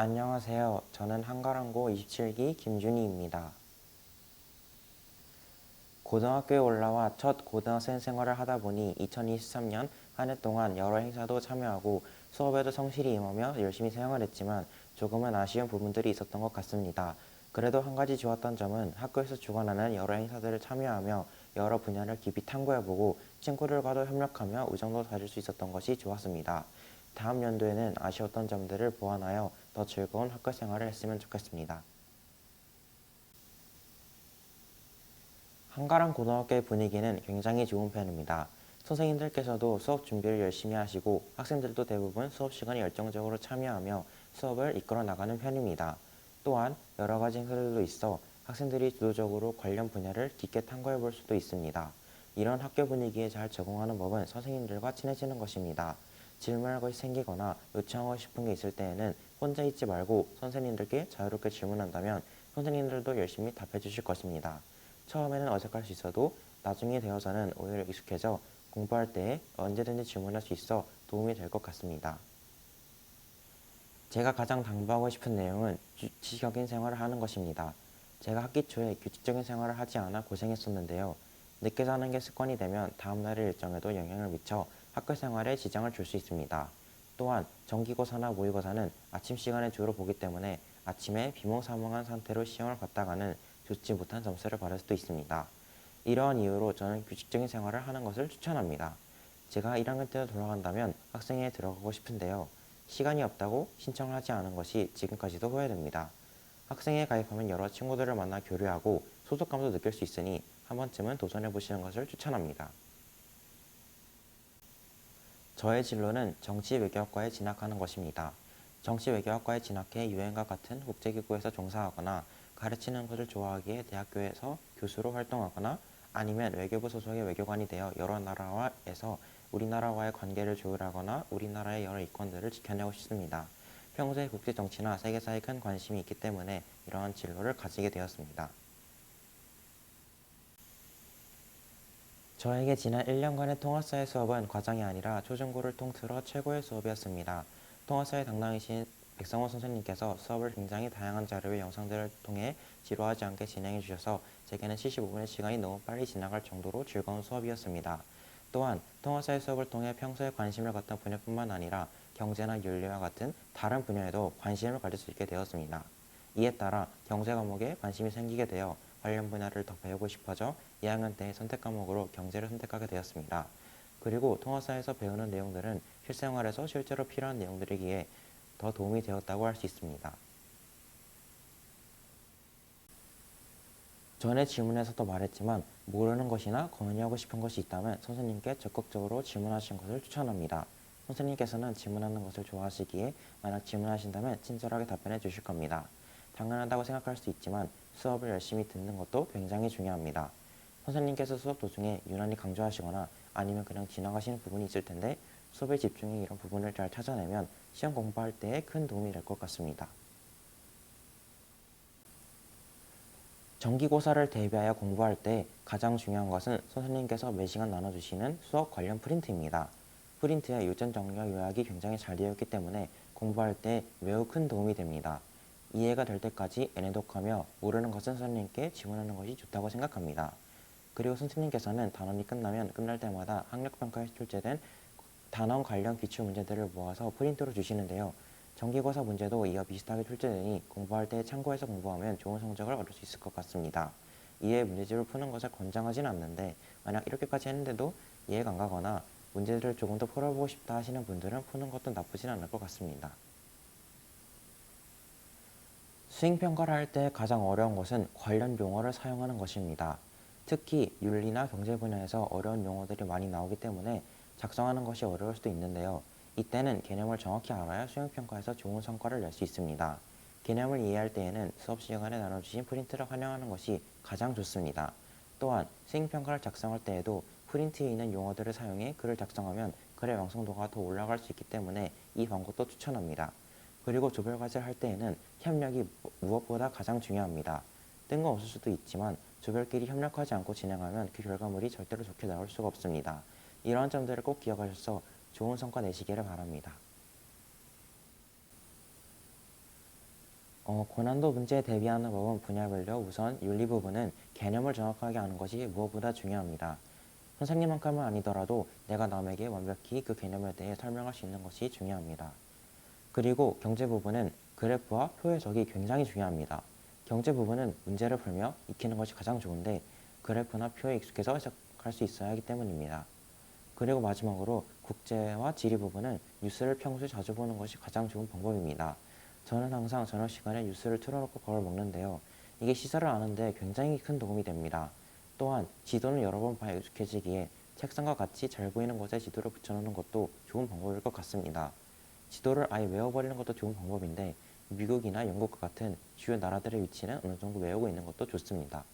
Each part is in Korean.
안녕하세요. 저는 한가람고 27기 김준희입니다. 고등학교에 올라와 첫 고등학생 생활을 하다 보니 2023년 한 해 동안 여러 행사도 참여하고 수업에도 성실히 임하며 열심히 생활했지만 조금은 아쉬운 부분들이 있었던 것 같습니다. 그래도 한 가지 좋았던 점은 학교에서 주관하는 여러 행사들을 참여하며 여러 분야를 깊이 탐구해보고 친구들과도 협력하며 우정도 다질 수 있었던 것이 좋았습니다. 다음 연도에는 아쉬웠던 점들을 보완하여 더 즐거운 학교 생활을 했으면 좋겠습니다. 한가람 고등학교의 분위기는 굉장히 좋은 편입니다. 선생님들께서도 수업 준비를 열심히 하시고 학생들도 대부분 수업 시간에 열정적으로 참여하며 수업을 이끌어 나가는 편입니다. 또한 여러 가지 행사들도 있어 학생들이 주도적으로 관련 분야를 깊게 탐구해 볼 수도 있습니다. 이런 학교 분위기에 잘 적응하는 법은 선생님들과 친해지는 것입니다. 질문할 것이 생기거나 요청하고 싶은 게 있을 때에는 혼자 있지 말고 선생님들께 자유롭게 질문한다면 선생님들도 열심히 답해 주실 것입니다. 처음에는 어색할 수 있어도 나중에 되어서는 오히려 익숙해져 공부할 때 언제든지 질문할 수 있어 도움이 될 것 같습니다. 제가 가장 당부하고 싶은 내용은 규칙적인 생활을 하는 것입니다. 제가 학기 초에 규칙적인 생활을 하지 않아 고생했었는데요. 늦게 자는 게 습관이 되면 다음날의 일정에도 영향을 미쳐 학교 생활에 지장을 줄 수 있습니다. 또한 정기고사나 모의고사는 아침 시간에 주로 보기 때문에 아침에 비몽사몽한 상태로 시험을 봤다가는 좋지 못한 점수를 받을 수도 있습니다. 이러한 이유로 저는 규칙적인 생활을 하는 것을 추천합니다. 제가 1학년 때로 돌아간다면 학생회에 들어가고 싶은데요. 시간이 없다고 신청을 하지 않은 것이 지금까지도 후회됩니다. 학생회에 가입하면 여러 친구들을 만나 교류하고 소속감도 느낄 수 있으니 한 번쯤은 도전해 보시는 것을 추천합니다. 저의 진로는 정치외교학과에 진학하는 것입니다. 정치외교학과에 진학해 유엔과 같은 국제기구에서 종사하거나 가르치는 것을 좋아하기에 대학교에서 교수로 활동하거나 아니면 외교부 소속의 외교관이 되어 여러 나라에서 우리나라와의 관계를 조율하거나 우리나라의 여러 이권들을 지켜내고 싶습니다. 평소에 국제정치나 세계사에 큰 관심이 있기 때문에 이러한 진로를 가지게 되었습니다. 저에게 지난 1년간의 통합사회 수업은 과정이 아니라 초중고를 통틀어 최고의 수업이었습니다. 통합사회 당당이신 백성호 선생님께서 수업을 굉장히 다양한 자료의 영상들을 통해 지루하지 않게 진행해 주셔서 제게는 75분의 시간이 너무 빨리 지나갈 정도로 즐거운 수업이었습니다. 또한 통합사회 수업을 통해 평소에 관심을 갖던 분야뿐만 아니라 경제나 윤리와 같은 다른 분야에도 관심을 가질 수 있게 되었습니다. 이에 따라 경제 과목에 관심이 생기게 되어 관련 분야를 더 배우고 싶어져 2학년 때 선택 과목으로 경제를 선택하게 되었습니다. 그리고 통합사에서 배우는 내용들은 실생활에서 실제로 필요한 내용들이기에 더 도움이 되었다고 할 수 있습니다. 전에 질문에서도 말했지만 모르는 것이나 건의하고 싶은 것이 있다면 선생님께 적극적으로 질문하시는 것을 추천합니다. 선생님께서는 질문하는 것을 좋아하시기에 만약 질문하신다면 친절하게 답변해 주실 겁니다. 당연하다고 생각할 수 있지만 수업을 열심히 듣는 것도 굉장히 중요합니다. 선생님께서 수업 도중에 유난히 강조하시거나 아니면 그냥 지나가시는 부분이 있을 텐데 수업에 집중해 이런 부분을 잘 찾아내면 시험 공부할 때에 큰 도움이 될 것 같습니다. 정기고사를 대비하여 공부할 때 가장 중요한 것은 선생님께서 매시간 나눠주시는 수업 관련 프린트입니다. 프린트에 요점 정리와 요약이 굉장히 잘 되어 있기 때문에 공부할 때 매우 큰 도움이 됩니다. 이해가 될 때까지 애내독하며 모르는 것은 선생님께 질문하는 것이 좋다고 생각합니다. 그리고 선생님께서는 단원이 끝나면 끝날 때마다 학력평가에 출제된 단원 관련 기출문제들을 모아서 프린트로 주시는데요. 정기고사 문제도 이와 비슷하게 출제되니 공부할 때 참고해서 공부하면 좋은 성적을 얻을 수 있을 것 같습니다. 이에 문제집을 푸는 것을 권장하진 않는데 만약 이렇게까지 했는데도 이해가 안 가거나 문제들을 조금 더 풀어보고 싶다 하시는 분들은 푸는 것도 나쁘진 않을 것 같습니다. 수행평가를 할 때 가장 어려운 것은 관련 용어를 사용하는 것입니다. 특히 윤리나 경제 분야에서 어려운 용어들이 많이 나오기 때문에 작성하는 것이 어려울 수도 있는데요. 이때는 개념을 정확히 알아야 수행평가에서 좋은 성과를 낼 수 있습니다. 개념을 이해할 때에는 수업 시간에 나눠주신 프린트를 활용하는 것이 가장 좋습니다. 또한 수행평가를 작성할 때에도 프린트에 있는 용어들을 사용해 글을 작성하면 글의 완성도가 더 올라갈 수 있기 때문에 이 방법도 추천합니다. 그리고 조별과제를 할 때에는 협력이 무엇보다 가장 중요합니다. 뜬금없을 수도 있지만 조별끼리 협력하지 않고 진행하면 그 결과물이 절대로 좋게 나올 수가 없습니다. 이러한 점들을 꼭 기억하셔서 좋은 성과 내시기를 바랍니다. 고난도 문제에 대비하는 법은 분야별로 우선 윤리 부분은 개념을 정확하게 아는 것이 무엇보다 중요합니다. 선생님만큼은 아니더라도 내가 남에게 완벽히 그 개념에 대해 설명할 수 있는 것이 중요합니다. 그리고 경제 부분은 그래프와 표 해석이 굉장히 중요합니다. 경제 부분은 문제를 풀며 익히는 것이 가장 좋은데 그래프나 표에 익숙해서 해석할 수 있어야 하기 때문입니다. 그리고 마지막으로 국제와 지리 부분은 뉴스를 평소에 자주 보는 것이 가장 좋은 방법입니다. 저는 항상 저녁 시간에 뉴스를 틀어놓고 밥을 먹는데요. 이게 시사를 아는데 굉장히 큰 도움이 됩니다. 또한 지도는 여러 번 봐야 익숙해지기에 책상과 같이 잘 보이는 곳에 지도를 붙여놓는 것도 좋은 방법일 것 같습니다. 지도를 아예 외워버리는 것도 좋은 방법인데 미국이나 영국과 같은 주요 나라들의 위치는 어느 정도 외우고 있는 것도 좋습니다.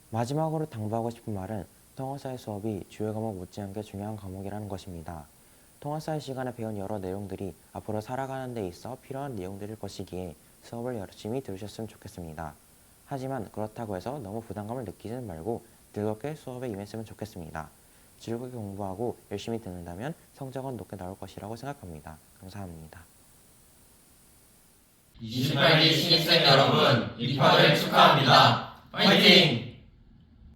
마지막으로 당부하고 싶은 말은 통합사회 수업이 주요 과목 못지않게 중요한 과목이라는 것입니다. 통합사회 시간에 배운 여러 내용들이 앞으로 살아가는 데 있어 필요한 내용들일 것이기에 수업을 열심히 들으셨으면 좋겠습니다. 하지만 그렇다고 해서 너무 부담감을 느끼지 말고 즐겁게 수업에 임했으면 좋겠습니다. 즐겁게 공부하고 열심히 듣는다면 성적은 높게 나올 것이라고 생각합니다. 감사합니다. 28기 신입생 여러분, 입학을 축하합니다. 화이팅!